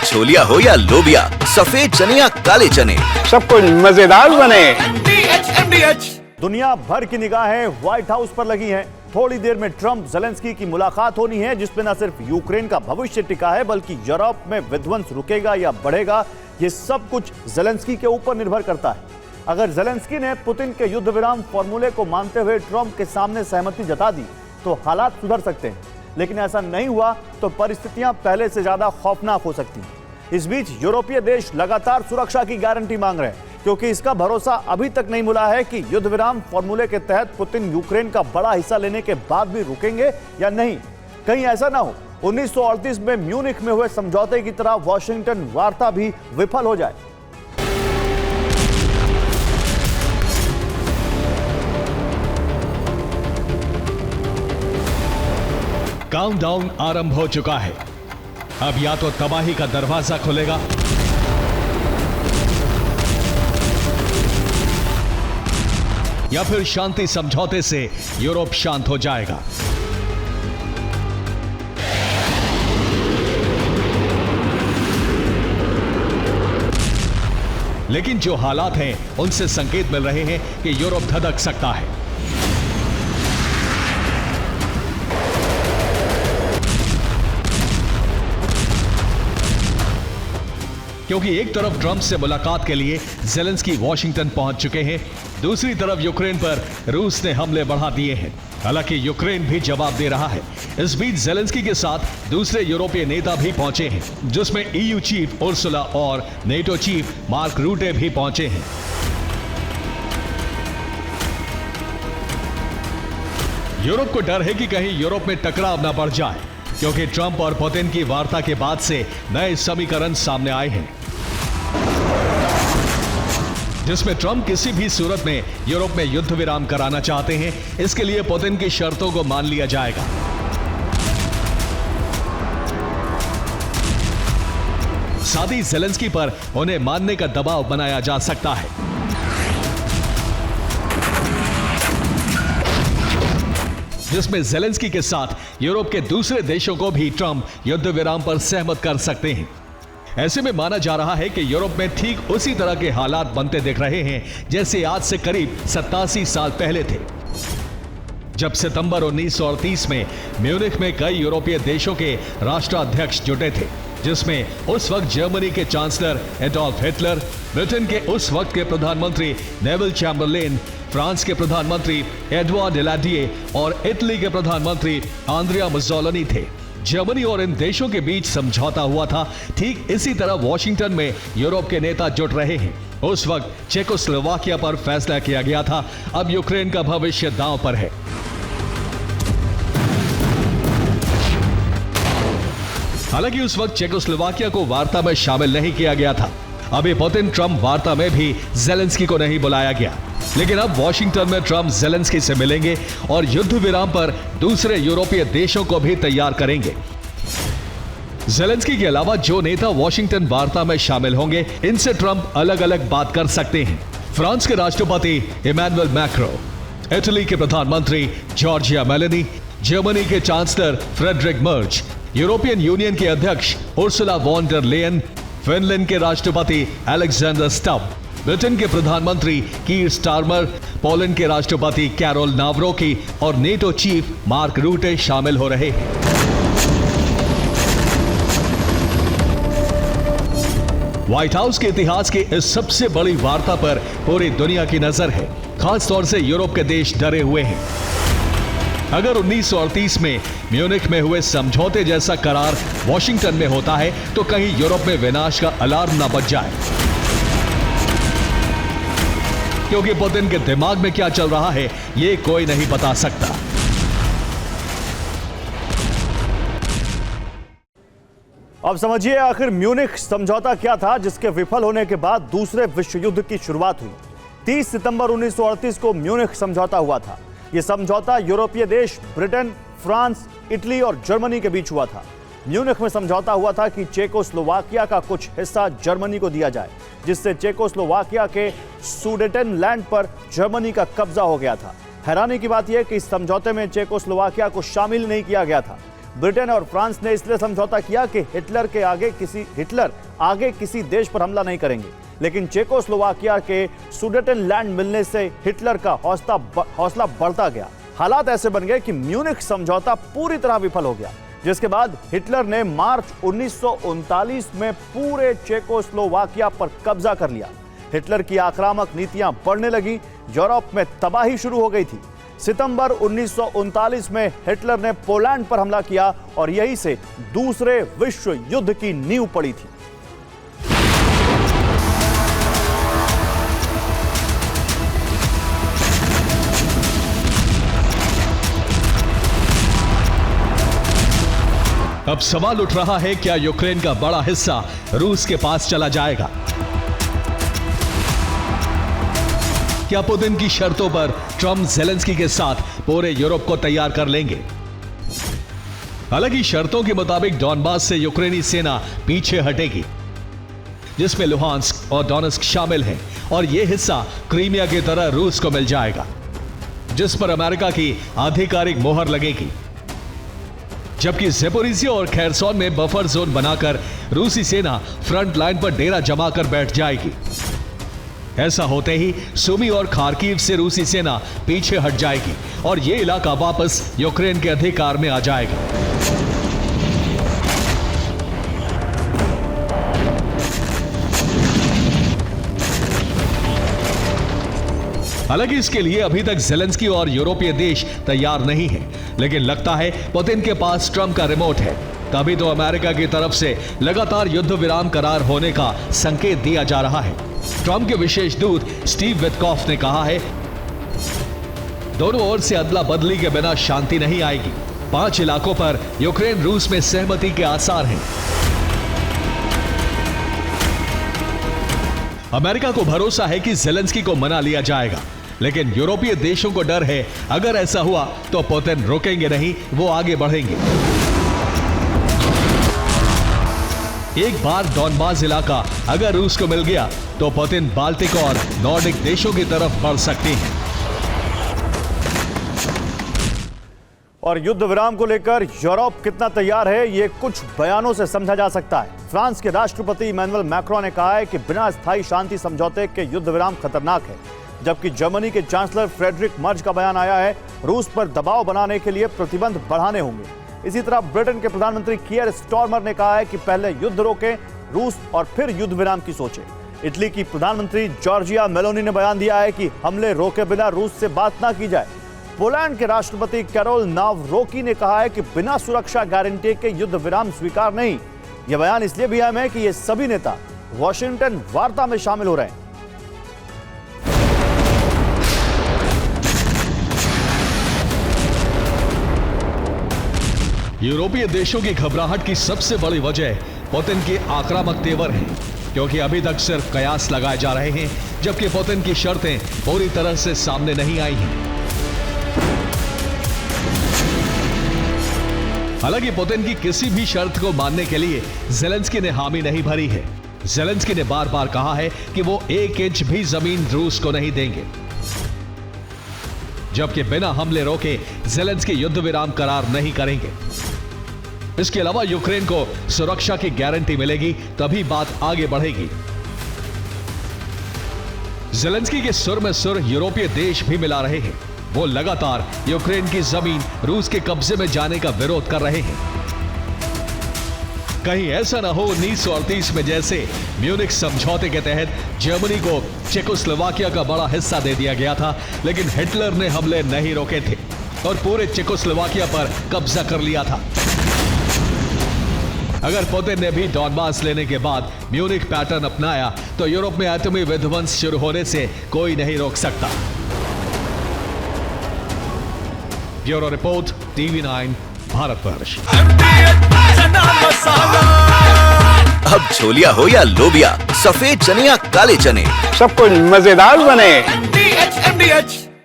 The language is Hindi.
छोलिया हो या लोबिया, सफेद चने या काले चने, सब कुछ मजेदार बने। दुनिया भर की निगाहें व्हाइट हाउस पर लगी हैं। थोड़ी देर में ट्रंप ज़ेलेंस्की की मुलाकात होनी है, जिसमें न सिर्फ यूक्रेन का भविष्य टिका है बल्कि यूरोप में विध्वंस रुकेगा या बढ़ेगा, ये सब कुछ ज़ेलेंस्की के ऊपर निर्भर करता है। अगर ज़ेलेंस्की ने पुतिन के युद्ध विराम फॉर्मूले को मानते हुए ट्रंप के सामने सहमति जता दी तो हालात सुधर सकते हैं, लेकिन ऐसा नहीं हुआ तो परिस्थितियां पहले से ज्यादा खौफनाक हो सकती हैं। इस बीच यूरोपीय देश लगातार सुरक्षा की गारंटी मांग रहे हैं, क्योंकि इसका भरोसा अभी तक नहीं मिला है कि युद्ध विराम फॉर्मूले के तहत पुतिन यूक्रेन का बड़ा हिस्सा लेने के बाद भी रुकेंगे या नहीं। कहीं ऐसा ना हो 1938 में म्यूनिख में हुए समझौते की तरह वॉशिंगटन वार्ता भी विफल हो जाए। काउंटडाउन आरंभ हो चुका है। अब या तो तबाही का दरवाजा खुलेगा या फिर शांति समझौते से यूरोप शांत हो जाएगा। लेकिन जो हालात हैं उनसे संकेत मिल रहे हैं कि यूरोप धधक सकता है। क्योंकि एक तरफ ट्रंप से मुलाकात के लिए ज़ेलेंस्की वॉशिंगटन पहुंच चुके हैं, दूसरी तरफ यूक्रेन पर रूस ने हमले बढ़ा दिए हैं। हालांकि यूक्रेन भी जवाब दे रहा है। इस बीच ज़ेलेंस्की के साथ दूसरे यूरोपीय नेता भी पहुंचे हैं, जिसमें ईयू चीफ उर्सुला और नेटो चीफ मार्क रूटे भी पहुंचे हैं। यूरोप को डर है कि कहीं यूरोप में टकराव न बढ़ जाए, क्योंकि ट्रंप और पुतिन की वार्ता के बाद से नए समीकरण सामने आए हैं, जिसमें ट्रंप किसी भी सूरत में यूरोप में युद्ध विराम कराना चाहते हैं। इसके लिए पुतिन की शर्तों को मान लिया जाएगा। साथ ही ज़ेलेंस्की पर उन्हें मानने का दबाव बनाया जा सकता है। जिसमें ज़ेलेंस्की के साथ यूरोप के दूसरे देशों को भी ट्रंप युद्ध विराम पर सहमत कर सकते हैं। ऐसे में माना जा रहा है कि यूरोप में ठीक उसी तरह के हालात बनते दिख रहे हैं जैसे आज से करीब 87 साल पहले थे, जब सितंबर 1938 में म्यूनिख में कई यूरोपीय देशों के राष्ट्राध्यक्ष जुटे थे, जिसमें उस वक्त जर्मनी के चांसलर एडोल्फ हिटलर, ब्रिटेन के उस वक्त के प्रधानमंत्री नेविल चैम्बरलेन, फ्रांस के प्रधानमंत्री एडवार्ड डेलाडिए और इटली के प्रधानमंत्री आंद्रिया मुसोलिनी थे। जर्मनी और इन देशों के बीच समझौता हुआ था। ठीक इसी तरह वॉशिंगटन में यूरोप के नेता जुट रहे हैं। उस वक्त चेकोस्लोवाकिया पर फैसला किया गया था। अब यूक्रेन का भविष्य दांव पर है। हालांकि उस वक्त चेकोस्लोवाकिया को वार्ता में शामिल नहीं किया गया था। अभी पुतिन ट्रंप वार्ता में भी ज़ेलेंस्की को नहीं बुलाया गया, लेकिन अब वॉशिंगटन में ट्रंप ज़ेलेंस्की से मिलेंगे और युद्ध विराम पर दूसरे यूरोपीय देशों को भी तैयार करेंगे। ज़ेलेंस्की के अलावा जो नेता वॉशिंगटन वार्ता में शामिल होंगे, इनसे ट्रंप अलग अलग बात कर सकते हैं। फ्रांस के राष्ट्रपति इमैनुअल मैक्रो, इटली के प्रधानमंत्री जॉर्जिया मेलोनी, जर्मनी के chancellor Friedrich Merz, European Union के अध्यक्ष Ursula von der Leyen, Finland के राष्ट्रपति अलेक्जेंडर स्टब, ब्रिटेन के प्रधानमंत्री कीर स्टारमर, पोलैंड के राष्ट्रपति कैरोल नावरोकी और नेटो चीफ मार्क रूटे शामिल हो रहे हैं। व्हाइट हाउस के इतिहास की इस सबसे बड़ी वार्ता पर पूरी दुनिया की नजर है। खास तौर से यूरोप के देश डरे हुए हैं। अगर 1938 में म्यूनिख में हुए समझौते जैसा करार वॉशिंगटन में होता है तो कहीं यूरोप में विनाश का अलार्म न बज जाए, क्योंकि पुतिन के दिमाग में क्या चल रहा है ये कोई नहीं बता सकता। अब समझिए आखिर म्यूनिख समझौता क्या था, जिसके विफल होने के बाद दूसरे विश्व युद्ध की शुरुआत हुई। 30 सितंबर 1938 को म्यूनिख समझौता हुआ था। यह समझौता यूरोपीय देश ब्रिटेन, फ्रांस, इटली और जर्मनी के बीच हुआ था। म्यूनिख में समझौता हुआ था कि चेकोस्लोवाकिया का कुछ हिस्सा जर्मनी को दिया जाए, जिससे चेकोस्लोवाकिया के सुडेटेनलैंड पर जर्मनी का कब्जा हो गया था। हैरानी की बात यह कि इस समझौते में चेकोस्लोवाकिया को शामिल नहीं किया गया था। ब्रिटेन और फ्रांस ने इसलिए समझौता किया कि हिटलर आगे किसी देश पर हमला नहीं करेंगे, लेकिन चेकोस्लोवाकिया के सुडेटनलैंड मिलने से हिटलर का हौसला बढ़ता गया। हालात ऐसे बन गए कि म्यूनिख समझौता पूरी तरह विफल हो गया, जिसके बाद हिटलर ने मार्च 1939 में पूरे चेकोस्लोवाकिया पर कब्जा कर लिया। हिटलर की आक्रामक नीतियां बढ़ने लगी, यूरोप में तबाही शुरू हो गई थी। सितंबर 1939 में हिटलर ने पोलैंड पर हमला किया और यहीं से दूसरे विश्व युद्ध की नींव पड़ी थी। अब सवाल उठ रहा है, क्या यूक्रेन का बड़ा हिस्सा रूस के पास चला जाएगा? क्या पुतिन की शर्तों पर ट्रंप ज़ेलेंस्की के साथ पूरे यूरोप को तैयार कर लेंगे? हालांकि शर्तों के मुताबिक डॉनबास से यूक्रेनी सेना पीछे हटेगी, जिसमें लुहांस्क और डोनेट्स्क शामिल हैं, और यह हिस्सा क्रीमिया की तरह रूस को मिल जाएगा, जिस पर अमेरिका की आधिकारिक मोहर लगेगी। जबकि ज़ेपोरिजिया और खेरसोन में बफर जोन बनाकर रूसी सेना फ्रंट लाइन पर डेरा जमा कर बैठ जाएगी। ऐसा होते ही सुमी और खार्किव से रूसी सेना पीछे हट जाएगी और यह इलाका वापस यूक्रेन के अधिकार में आ जाएगा। हालांकि इसके लिए अभी तक ज़ेलेंस्की और यूरोपीय देश तैयार नहीं है, लेकिन लगता है पुतिन के पास ट्रंप का रिमोट है। तभी तो अमेरिका की तरफ से लगातार युद्ध विराम करार होने का संकेत दिया जा रहा है। ट्रंप के विशेष दूत स्टीव विटकॉफ ने कहा है, दोनों ओर से अदला बदली के बिना शांति नहीं आएगी। 5 इलाकों पर यूक्रेन रूस में सहमति के आसार हैं। अमेरिका को भरोसा है कि ज़ेलेंस्की को मना लिया जाएगा, लेकिन यूरोपीय देशों को डर है, अगर ऐसा हुआ तो पुतिन रुकेंगे नहीं, वो आगे बढ़ेंगे। एक बार डॉनबास इलाका अगर रूस को मिल गया तो पुतिन बाल्टिक और नॉर्डिक देशों की तरफ बढ़ सकते हैं। और युद्ध विराम को लेकर यूरोप कितना तैयार है, ये कुछ बयानों से समझा जा सकता है। फ्रांस के राष्ट्रपति इमैनुअल मैक्रोन ने कहा है कि बिना स्थायी शांति समझौते के युद्ध विराम खतरनाक है, जबकि जर्मनी के चांसलर फ्रेडरिक मर्ज का बयान आया है, रूस पर दबाव बनाने के लिए प्रतिबंध बढ़ाने होंगे। इसी तरह ब्रिटेन के प्रधानमंत्री कियर स्टारमर ने कहा है कि पहले युद्ध रोके रूस और फिर युद्ध विराम की सोचे। इटली की प्रधानमंत्री जॉर्जिया मेलोनी ने बयान दिया है कि हमले रोके बिना रूस से बात ना की जाए। पोलैंड के राष्ट्रपति कैरोल नावरोकी ने कहा है कि बिना सुरक्षा गारंटी के युद्ध विराम स्वीकार नहीं। यह बयान इसलिए भी अहम है कि ये सभी नेता वॉशिंगटन वार्ता में शामिल हो रहे हैं। यूरोपीय देशों की घबराहट की सबसे बड़ी वजह पुतिन के आक्रामक तेवर है, क्योंकि अभी तक सिर्फ कयास लगाए जा रहे हैं, जबकि पुतिन की शर्तें पूरी तरह से सामने नहीं आई हैं। हालांकि पुतिन की किसी भी शर्त को मानने के लिए ज़ेलेंस्की ने हामी नहीं भरी है। ज़ेलेंस्की ने बार बार कहा है कि वो 1 इंच भी जमीन रूस को नहीं देंगे, जबकि बिना हमले रोके ज़ेलेंस्की युद्ध विराम करार नहीं करेंगे। इसके अलावा यूक्रेन को सुरक्षा की गारंटी मिलेगी, तभी बात आगे बढ़ेगी। ज़ेलेंस्की के सुर में सुर यूरोपीय देश भी मिला रहे हैं। वो लगातार यूक्रेन की जमीन रूस के कब्जे में जाने का विरोध कर रहे हैं। कहीं ऐसा ना हो 1938 में जैसे म्यूनिख समझौते के तहत जर्मनी को चेकोस्लोवाकिया का बड़ा हिस्सा दे दिया गया था, लेकिन हिटलर ने हमले नहीं रोके थे और पूरे चेकोस्लोवाकिया पर कब्जा कर लिया था। अगर पुतिन ने भी डॉनबास लेने के बाद म्यूनिख पैटर्न अपनाया तो यूरोप में एटमी विध्वंस शुरू होने से कोई नहीं रोक सकता। Bureau report, TV9 Bharatvarsh. अब छोलिया हो या लोबिया, सफेद चने या काले चने, सब कुछ मजेदार बने।